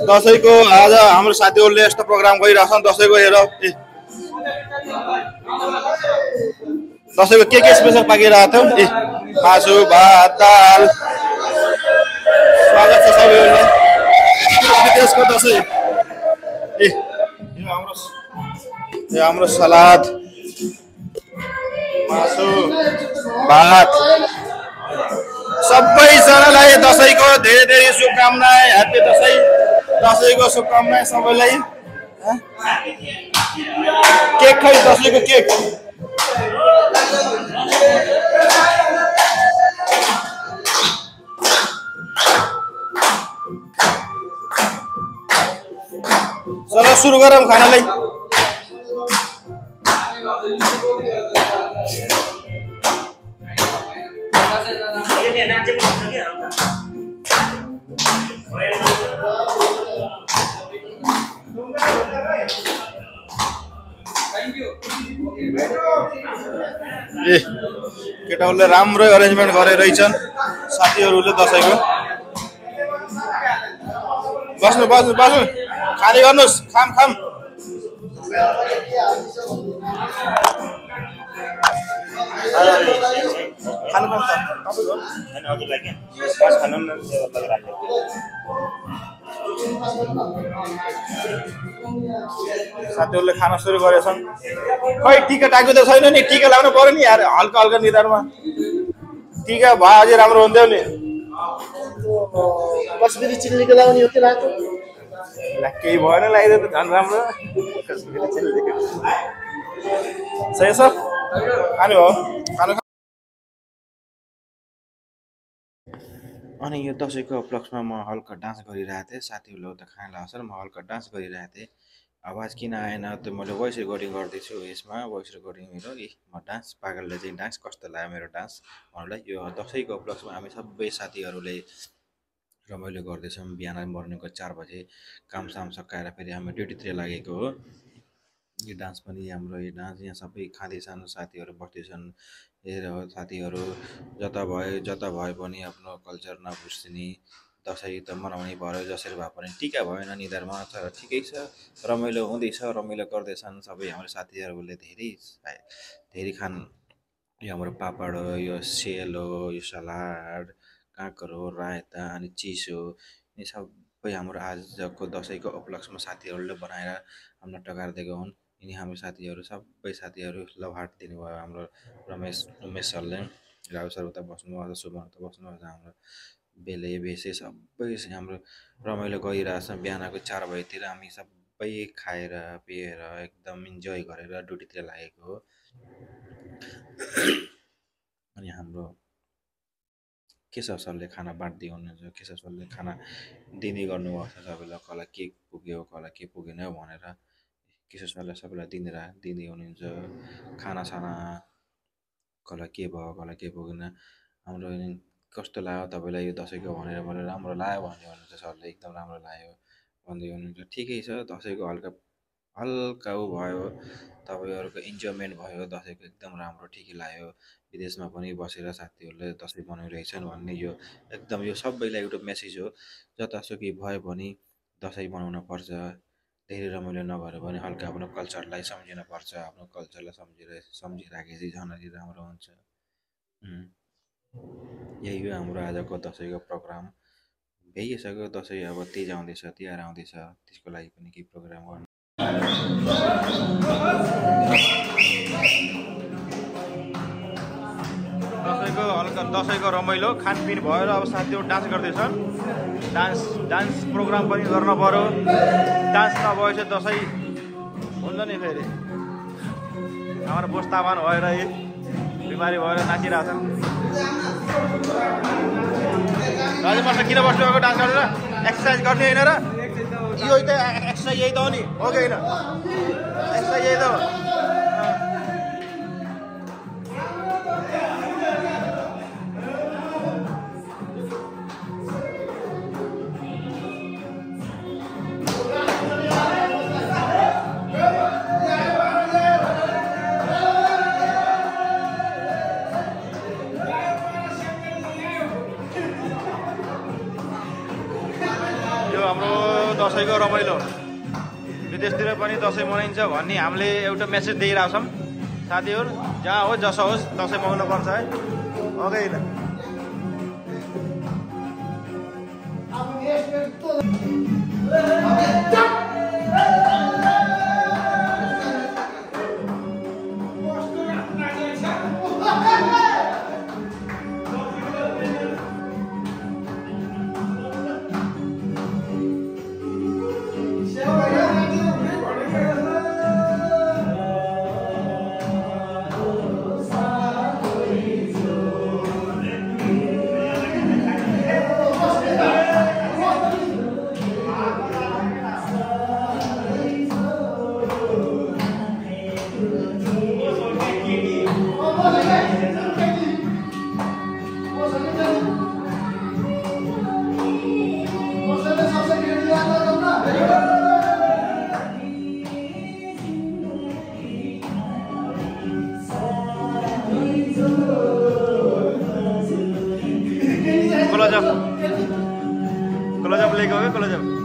दसैँको आज हाम्रो साथीहरूले यस्तो प्रोग्राम गरिरहेछन्। दसैँको हेर दसैँको के स्पेसल पाकिरहेको थियो मासु भात दाल। स्वागत छ सबैलाई विदेशको दसैँ। हाम्रो सलाद मासु भात। सबैजनालाई दसैँको धेरै धेरै शुभकामना। ह्याप्पी दसैँ। दसैँको शुभकामना सबैलाई। केक खै दसैँको केक। चलो सुरु गरौँ खानालाई। केटाहरूले राम्रै अरेन्जमेन्ट गरेर रहेछन् साथीहरूले दसैँको। बस्नु बस्नु बस्नु खाली गर्नुहोस्। खाम खाम साथीहरूले खाना सुरु गरेछन्। खै टिका टाकेको त छैन नि। टिका लाउनु पर्यो नि यार। हल्का हल्का निधारमा टिका भयो अझै राम्रो हुन्थ्यो नि। कसरी चिल्लीको लाउने हो कि रातो केही भएन लगाइदियो त झन् राम्रो। सही छ खानु हो खानु। अनि यो दसैँको उपलक्ष्यमा म हल्का डान्स गरिरहेको थिएँ। साथीहरूले त खाना लाग्छ र म हल्का डान्स गरिरहेको थिएँ। आवाज किन आएन त मैले भोइस रेकर्डिङ गर्दैछु। यसमा भोइस रेकर्डिङ मेरो म डान्स पागलले चाहिँ डान्स कस्तो लाग्यो मेरो डान्स भन्नुलाई। यो दसैँको उपलक्ष्यमा हामी सबै साथीहरूले रमाइलो गर्दैछौँ। बिहान मर्निङको 4 बजे कामसाम सकाएर फेरि हामी ड्युटीतिर लागेको हो। यो डान्स पनि हाम्रो यो डान्स यहाँ सबै खाँदैछन् साथीहरू बस्दैछन्। हेर साथीहरू जता भए पनि आफ्नो कल्चर नबिर्सिने दसैँ त मनाउने भयो जसरी भए पनि टिका भएन निधारमा छ। ठिकै छ रमाइलो हुँदैछ रमाइलो गर्दैछन् सबै हाम्रो साथीहरूले। धेरै खान यो हाम्रो पापड हो यो सेल हो यो सलाड काँक्रो हो रायता अनि चिसो यी सबै हाम्रो आजको दसैँको उपलक्ष्यमा साथीहरूले बनाएर हामीलाई टकाएर दिएको हुन्। यिनी हाम्रो साथीहरू सबै साथीहरू लभाट दिनुभयो। हाम्रो उमेश सरले राहु सर उता बस्नुभयो सुमन उता बस्नुभयो। हाम्रो बेले बेसे सबै हाम्रो रमाइलो गरिरहेछ। बिहानको 4 बजेतिर हामी सबै खाएर पिएर एकदम इन्जोय गरेर ड्युटीतिर लागेको हो। अनि हाम्रो केशव सरले खाना बाँड्दै हुनुहुन्छ। केशव सरले खाना दिँदै गर्नुभएको छ सबैलाई। कसलाई के पुग्यो कसलाई के पुगेन भनेर केशव सरले सबैलाई दिँदै हुनुहुन्छ खानासाना। कसलाई के भयो कसलाई के पुगेन। हाम्रो कस्तो लाग्यो तपाईँलाई यो दसैँको भनेर मैले राम्रो लाग्यो भन्दै हुनुहुन्छ सरले। एकदम राम्रो लाग्यो भन्दै हुनुहुन्छ। ठिकै छ दसैँको हल्का उ भयो तपाईँहरूको इन्जोयमेन्ट भयो दसैँको एकदम राम्रो ठिकै लाग्यो। विदेशमा पनि बसेर साथीहरूले दसैँ मनाइरहेछन् भन्ने यो एकदम यो सबैलाई एउटा मेसेज हो। जतासुकै भए पनि दसैँ मनाउन पर्छ। धेरै रमाइलो नगरे पनि हल्का आफ्नो कल्चरलाई सम्झिन पर्छ। आफ्नो कल्चरलाई सम्झिराखेपछि झन् अलि राम्रो हुन्छ। यही हो हाम्रो आजको दसैँको प्रोग्राम। भइसक्यो दसैँ अब तिज आउँदैछ तिहार आउँदैछ त्यसको लागि पनि केही प्रोग्राम गर्नु। दसैँको रमाइलो खानपिन भएर अब साथीहरू डान्स गर्दैछन्। डान्स प्रोग्राम पनि गर्न पर्यो। डान्स नभएपछि दसैँ हुन्छ नि। फेरि हाम्रो बोस्तामान भएर बिमारी भएर नाचिरहेछन्। हजुर पर्छ किन बस्नुभएको डान्स गरेर एक्सर्साइज गर्ने होइन र यो त एक्सर्साइज यही त हो नि हो कि होइन। एक्सर्साइज यही त हो। हाम्रो दसैँको रमाइलो विदेशतिर पनि दसैँ मनाइन्छ भन्ने हामीले एउटा मेसेज दिइरहेको छौँ साथीहरू। जहाँ होस् जसो होस् दसैँ मनाउनु पर्छ है। ओके क्लोज अप लेको हो क्लोज अप